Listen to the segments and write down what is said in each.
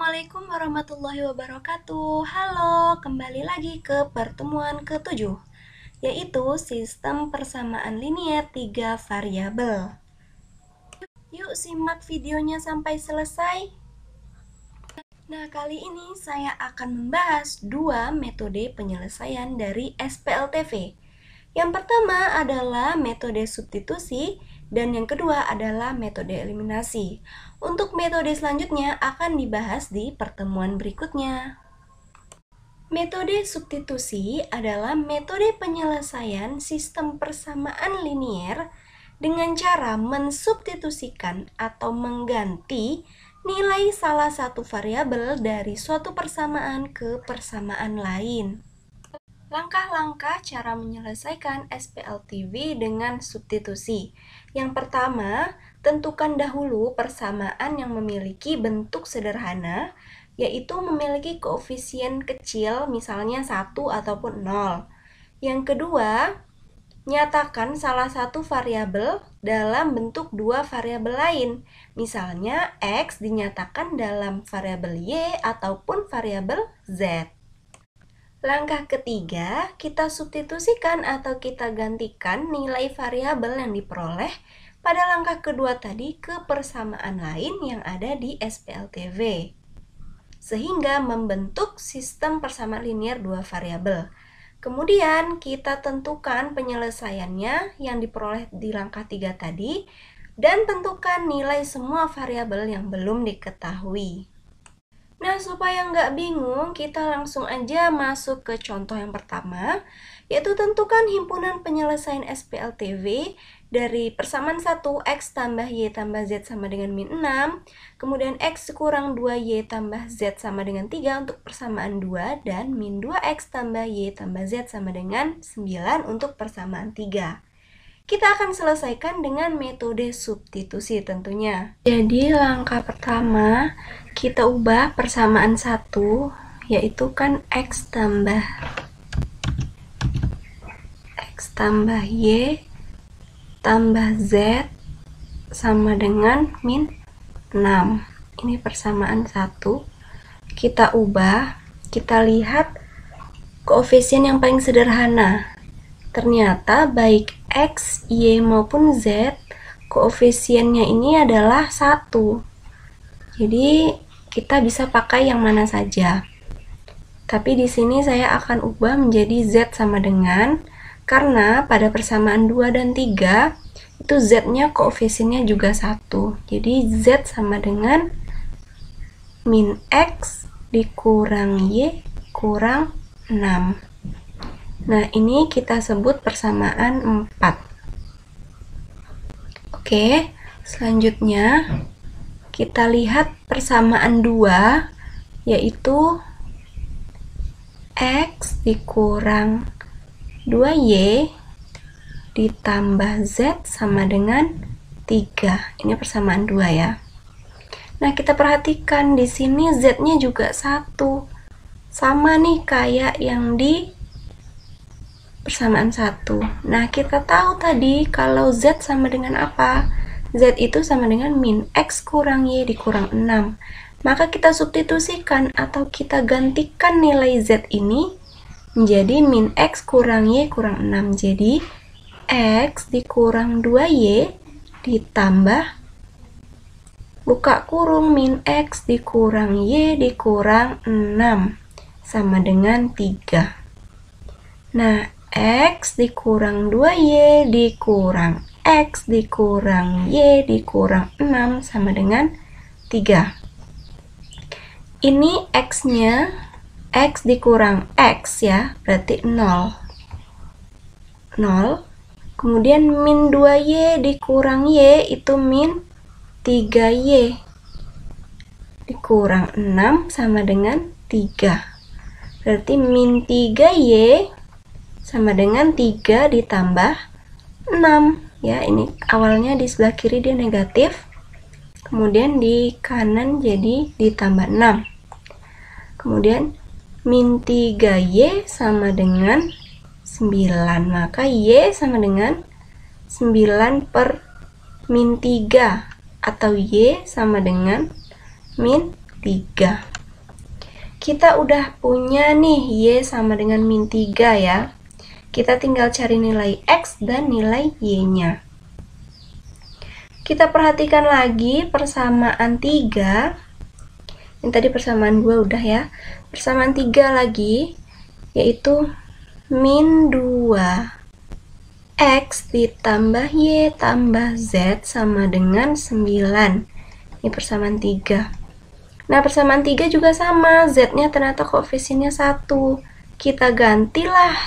Assalamualaikum warahmatullahi wabarakatuh. Halo, kembali lagi ke pertemuan ke-7, yaitu sistem persamaan linier 3 variabel. Yuk simak videonya sampai selesai. Nah, kali ini saya akan membahas dua metode penyelesaian dari SPLTV. Yang pertama adalah metode substitusi dan yang kedua adalah metode eliminasi. Untuk metode selanjutnya akan dibahas di pertemuan berikutnya. Metode substitusi adalah metode penyelesaian sistem persamaan linier dengan cara mensubstitusikan atau mengganti nilai salah satu variabel dari suatu persamaan ke persamaan lain. Langkah-langkah cara menyelesaikan SPLTV dengan substitusi. Yang pertama, tentukan dahulu persamaan yang memiliki bentuk sederhana, yaitu memiliki koefisien kecil, misalnya 1 ataupun 0. Yang kedua, nyatakan salah satu variabel dalam bentuk dua variabel lain. Misalnya, X dinyatakan dalam variabel Y ataupun variabel Z. Langkah ketiga, kita substitusikan atau kita gantikan nilai variabel yang diperoleh pada langkah kedua tadi ke persamaan lain yang ada di SPLTV, sehingga membentuk sistem persamaan linier dua variabel. Kemudian kita tentukan penyelesaiannya yang diperoleh di langkah 3 tadi, dan tentukan nilai semua variabel yang belum diketahui. Nah, supaya nggak bingung, kita langsung aja masuk ke contoh yang pertama, yaitu tentukan himpunan penyelesaian SPLTV dari persamaan 1, X tambah Y tambah Z sama dengan min 6, kemudian X kurang 2Y tambah Z sama dengan 3 untuk persamaan 2, dan min 2X tambah Y tambah Z sama dengan 9 untuk persamaan 3. Kita akan selesaikan dengan metode substitusi tentunya. Jadi langkah pertama, kita ubah persamaan 1, yaitu kan X tambah Y tambah Z sama dengan min 6. Ini persamaan 1. Kita ubah, kita lihat koefisien yang paling sederhana. Ternyata baik X, Y maupun Z, koefisiennya ini adalah 1. Jadi kita bisa pakai yang mana saja. Tapi di sini saya akan ubah menjadi Z sama dengan, karena pada persamaan 2 dan 3 itu Z-nya koefisiennya juga 1. Jadi Z sama dengan min X dikurang Y kurang 6. Nah, ini kita sebut persamaan 4. Oke, selanjutnya kita lihat persamaan 2, yaitu X dikurang 2Y ditambah Z sama dengan 3. Ini persamaan 2 ya. Nah, kita perhatikan di sini Z-nya juga 1. Sama nih kayak yang di persamaan 1. Nah, kita tahu tadi kalau Z sama dengan apa? Z itu sama dengan min X kurang Y dikurang 6. Maka kita substitusikan atau kita gantikan nilai Z ini menjadi min X kurang Y kurang 6. Jadi, X dikurang 2Y ditambah buka kurung min X dikurang Y dikurang 6 sama dengan 3. Nah, X dikurang 2Y dikurang X dikurang Y dikurang 6 sama dengan 3. Ini X-nya, X dikurang X ya, berarti 0. 0. Kemudian min 2Y dikurang Y itu min 3Y dikurang 6 sama dengan 3. Berarti min 3Y sama dengan 3 ditambah 6. Ya, ini awalnya di sebelah kiri dia negatif, kemudian di kanan jadi ditambah 6. Kemudian min 3Y sama dengan 9. Maka Y sama dengan 9 per min 3, atau Y sama dengan min 3. kita udah punya nih Y sama dengan min 3 ya. Kita tinggal cari nilai X dan nilai Y-nya. Kita perhatikan lagi persamaan 3. Ini tadi persamaan 2 udah ya. Persamaan 3 lagi, yaitu min 2 X ditambah Y tambah Z sama dengan 9. Ini persamaan 3. Nah, persamaan 3 juga sama. Z-nya ternyata koefisiennya 1. Kita gantilah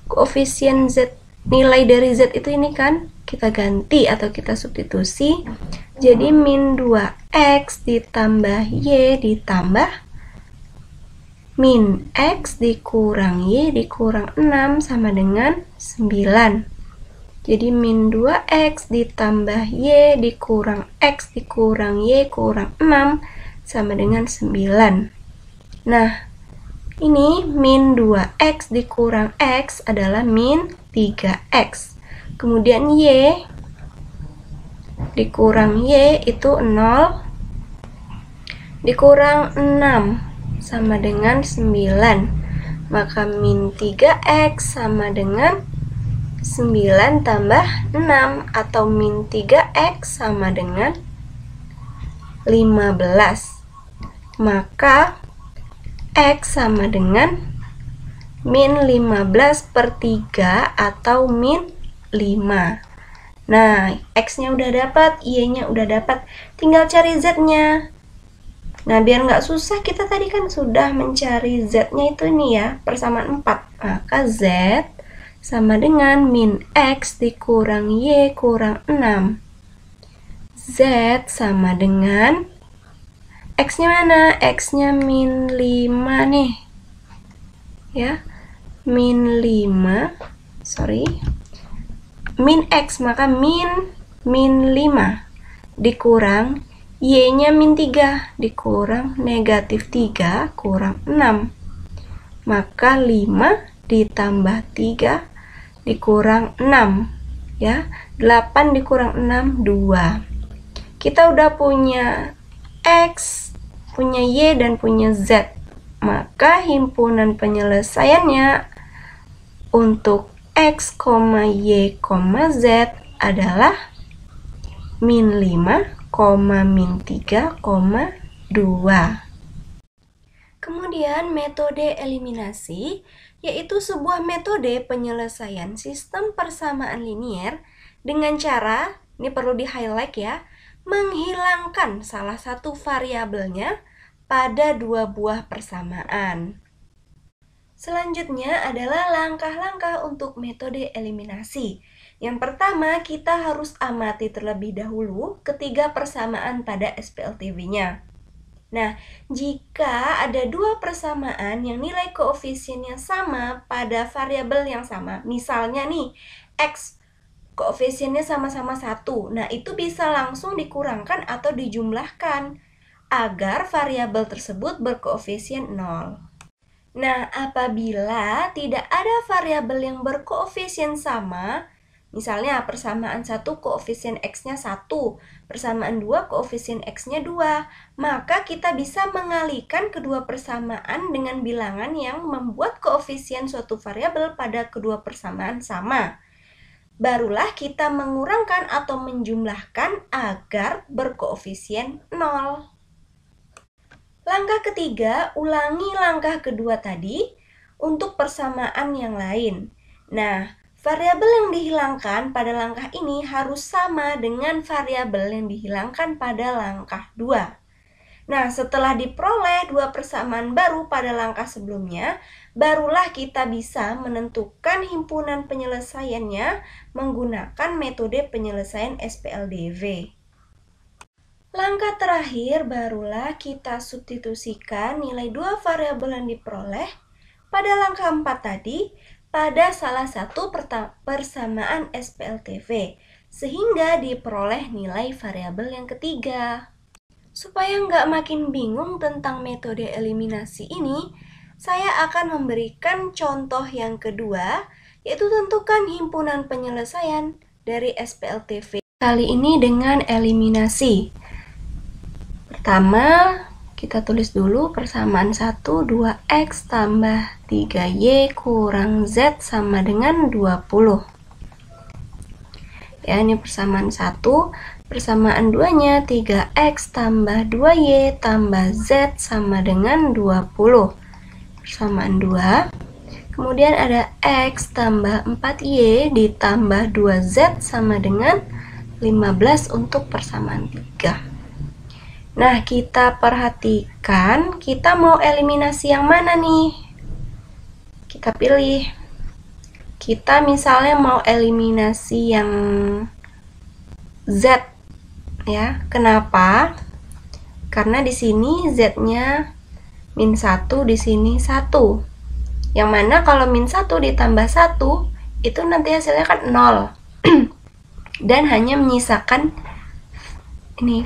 koefisien Z, nilai dari Z itu ini kan. Kita ganti atau kita substitusi. Jadi min 2X ditambah Y ditambah min X dikurang Y dikurang 6 sama dengan 9. Jadi min 2X ditambah Y dikurang X dikurang Y kurang 6 sama dengan 9. Nah, ini min 2X dikurang X adalah min 3X. Kemudian Y dikurang Y itu 0 dikurang 6 sama dengan 9. Maka min 3X sama dengan 9 tambah 6 atau min 3X sama dengan 15. Maka X sama dengan min 15/3 atau min 5. Nah, X-nya udah dapat, Y-nya udah dapat. Tinggal cari Z-nya. Nah, biar nggak susah, kita tadi kan sudah mencari Z-nya itu ini ya, persamaan 4. Maka Z sama dengan min X dikurang Y kurang 6. Z sama dengan X-nya mana? X-nya min 5 nih. Ya, min 5, min X, maka min 5 dikurang Y-nya min 3 dikurang negatif 3 kurang 6. Maka 5 ditambah 3 dikurang 6. Ya, 8 dikurang 6, 2. Kita udah punya X, punya Y, dan punya Z. Maka himpunan penyelesaiannya untuk X, Y, Z adalah min 5, min 3, 2. Kemudian metode eliminasi, yaitu sebuah metode penyelesaian sistem persamaan linier dengan cara, ini perlu di-highlight ya, menghilangkan salah satu variabelnya pada dua buah persamaan. Selanjutnya adalah langkah-langkah untuk metode eliminasi. Yang pertama, kita harus amati terlebih dahulu ketiga persamaan pada SPLTV-nya. Nah, jika ada dua persamaan yang nilai koefisiennya sama pada variabel yang sama, misalnya nih, X koefisiennya sama-sama 1. Nah, itu bisa langsung dikurangkan atau dijumlahkan agar variabel tersebut berkoefisien 0. Nah, apabila tidak ada variabel yang berkoefisien sama, misalnya persamaan 1 koefisien X-nya 1, persamaan 2 koefisien X-nya 2, maka kita bisa mengalihkan kedua persamaan dengan bilangan yang membuat koefisien suatu variabel pada kedua persamaan sama. Barulah kita mengurangkan atau menjumlahkan agar berkoefisien 0. Langkah ketiga, ulangi langkah kedua tadi untuk persamaan yang lain. Nah, variabel yang dihilangkan pada langkah ini harus sama dengan variabel yang dihilangkan pada langkah 2. Nah, setelah diperoleh dua persamaan baru pada langkah sebelumnya, barulah kita bisa menentukan himpunan penyelesaiannya menggunakan metode penyelesaian SPLDV. Langkah terakhir barulah kita substitusikan nilai dua variabel yang diperoleh pada langkah 4 tadi pada salah satu persamaan SPLTV, sehingga diperoleh nilai variabel yang ketiga. Supaya nggak makin bingung tentang metode eliminasi ini, saya akan memberikan contoh yang kedua, yaitu tentukan himpunan penyelesaian dari SPLTV. Kali ini dengan eliminasi. Pertama, Kita tulis dulu persamaan 1, 2x tambah 3y kurang z sama dengan 20. Ya, ini persamaan 1. Persamaan 2-nya 3x tambah 2y tambah z sama dengan 20. Persamaan 2. Kemudian ada x tambah 4y ditambah 2z sama dengan 15 untuk persamaan 3. Nah, kita perhatikan, kita mau eliminasi yang mana nih? Kita pilih. Kita misalnya mau eliminasi yang z, ya. Kenapa? Karena di sini z-nya min 1, di sini 1. Yang mana kalau min 1 ditambah 1, itu nanti hasilnya kan 0. Dan hanya menyisakan ini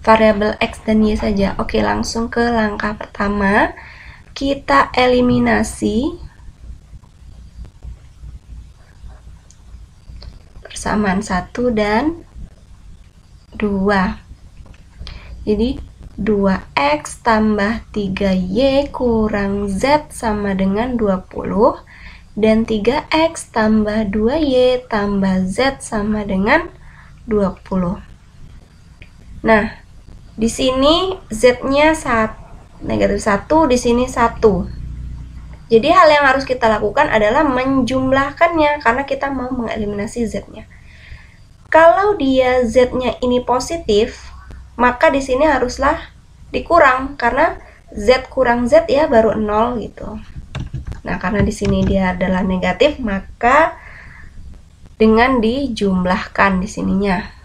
variabel x dan y saja. Oke, langsung ke langkah pertama. Kita eliminasi persamaan 1 dan 2. Jadi 2x tambah 3y kurang z sama dengan 20. Dan 3x tambah 2y tambah z sama dengan 20. Nah, di sini z-nya negatif 1, di sini 1. Jadi hal yang harus kita lakukan adalah menjumlahkannya karena kita mau mengeliminasi z-nya. Kalau dia z-nya ini positif, maka di sini haruslah dikurang karena z kurang z ya baru 0 gitu. Nah, karena di sini dia adalah negatif, maka dengan dijumlahkan di sininya.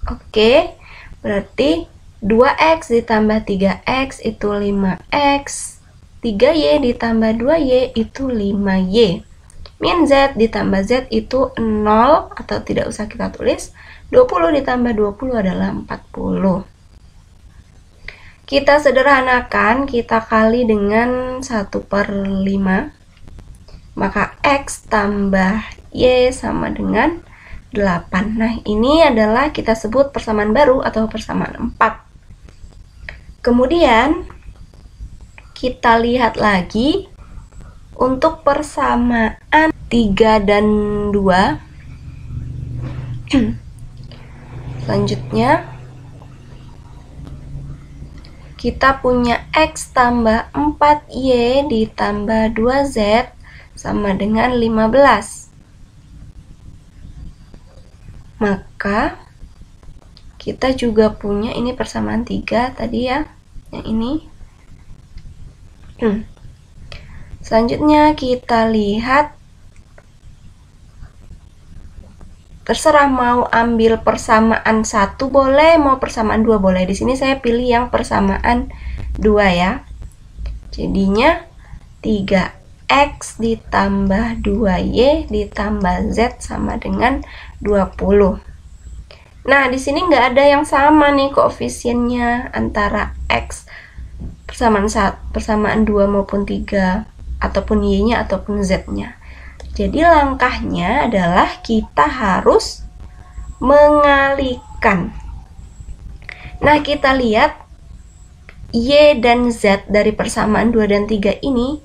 Oke, berarti 2x ditambah 3x itu 5x, 3y ditambah 2y itu 5y. Min z ditambah z itu 0, atau tidak usah kita tulis, 20 ditambah 20 adalah 40. Kita sederhanakan, kita kali dengan 1/5, maka x tambah y sama dengan 8. Nah, ini adalah kita sebut persamaan baru atau persamaan 4. Kemudian, kita lihat lagi untuk persamaan 3 dan 2. Selanjutnya, kita punya x tambah 4y ditambah 2z sama dengan 15. Maka kita juga punya ini persamaan 3 tadi ya, yang ini. Selanjutnya kita lihat, terserah mau ambil persamaan 1 boleh, mau persamaan 2 boleh. Di sini saya pilih yang persamaan 2 ya. Jadinya 3x ditambah 2y ditambah z sama dengan 20. Nah, di sini nggak ada yang sama nih koefisiennya antara x persamaan 2 maupun 3, ataupun y-nya ataupun z-nya. Jadi langkahnya adalah kita harus mengalihkan. Nah, kita lihat y dan z dari persamaan 2 dan 3 ini,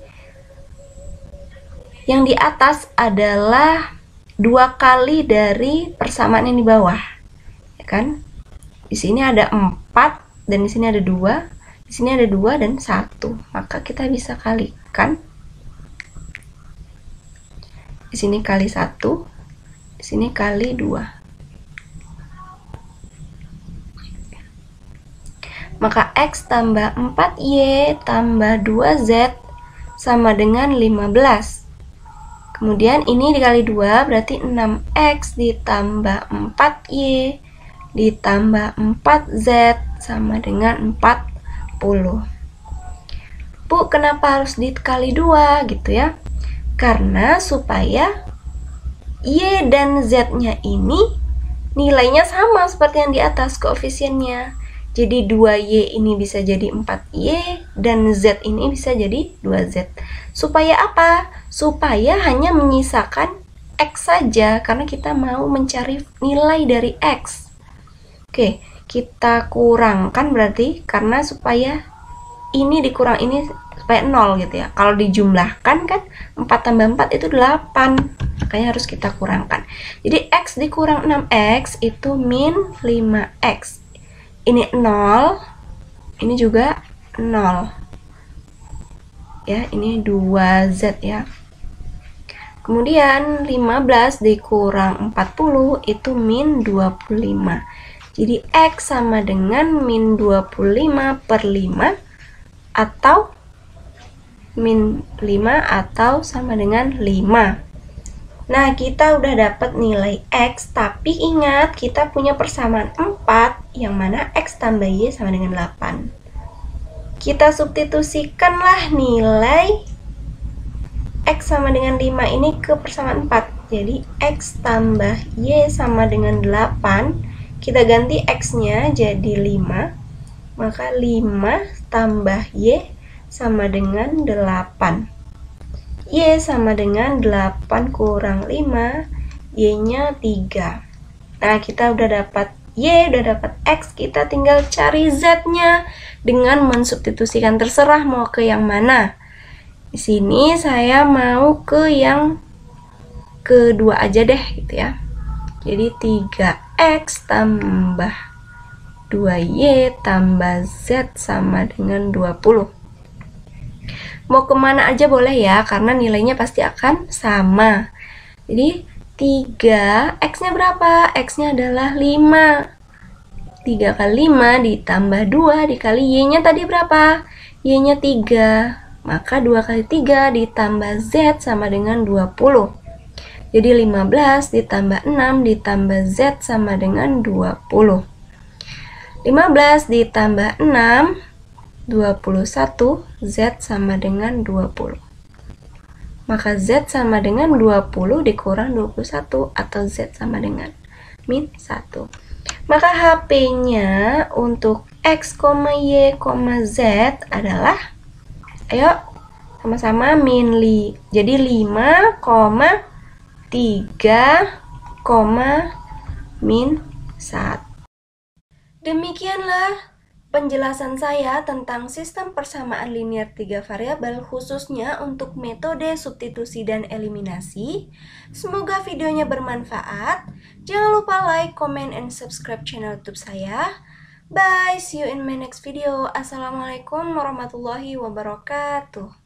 yang di atas adalah 2 kali dari persamaan yang di bawah, ya kan? Di sini ada 4 dan di sini ada 2, di sini ada 2 dan 1. Maka kita bisa kalikan. Di sini kali 1, di sini kali 2. Maka x tambah 4y tambah 2z sama dengan 15. Kemudian ini dikali 2 berarti 6x ditambah 4y ditambah 4z sama dengan 40. Bu, kenapa harus dikali 2 gitu ya? Karena supaya y dan z-nya ini nilainya sama seperti yang di atas koefisiennya. Jadi 2y ini bisa jadi 4y dan z ini bisa jadi 2z. Supaya apa? Supaya hanya menyisakan x saja karena kita mau mencari nilai dari x. Oke, kita kurangkan berarti, karena supaya ini dikurang ini supaya 0 gitu ya. Kalau dijumlahkan kan 4 tambah 4 itu 8, makanya harus kita kurangkan. Jadi X dikurang 6X itu min 5X. Ini 0, ini juga 0 ya, ini 2Z ya. Kemudian 15 dikurang 40 itu min 25. Jadi X sama dengan min 25 per 5 atau min 5 atau sama dengan 5. Nah, kita udah dapat nilai X, tapi ingat kita punya persamaan 4 yang mana X tambah Y sama dengan 8. Kita substitusikanlah nilai X sama dengan 5 ini ke persamaan 4. Jadi X tambah Y sama dengan 8. Kita ganti X-nya jadi 5. Maka 5 tambah Y sama dengan 8. Y sama dengan 8 kurang 5. Y-nya 3. Nah, kita udah dapat Y, udah dapat X. Kita tinggal cari Z-nya dengan mensubstitusikan, terserah mau ke yang mana. Di sini saya mau ke yang kedua aja deh gitu ya. Jadi 3X tambah 2Y tambah Z sama dengan 20. Mau kemana aja boleh ya, karena nilainya pasti akan sama. Jadi 3, X-nya berapa? X-nya adalah 5. 3 kali 5 ditambah 2 dikali Y-nya tadi berapa? Y-nya 3. Maka 2 kali 3 ditambah Z sama dengan 20. Jadi 15 ditambah 6 ditambah Z sama dengan 20. 15 ditambah 6, 21, Z sama dengan 20. Maka Z sama dengan 20 dikurang 21 atau Z sama dengan min 1. Maka HP-nya untuk X, Y, Z adalah, ayo sama-sama min jadi 5,3, min 1. Demikianlah penjelasan saya tentang sistem persamaan linear 3 variabel khususnya untuk metode substitusi dan eliminasi. Semoga videonya bermanfaat. Jangan lupa like, comment, and subscribe channel YouTube saya. Bye, see you in my next video. Assalamualaikum warahmatullahi wabarakatuh.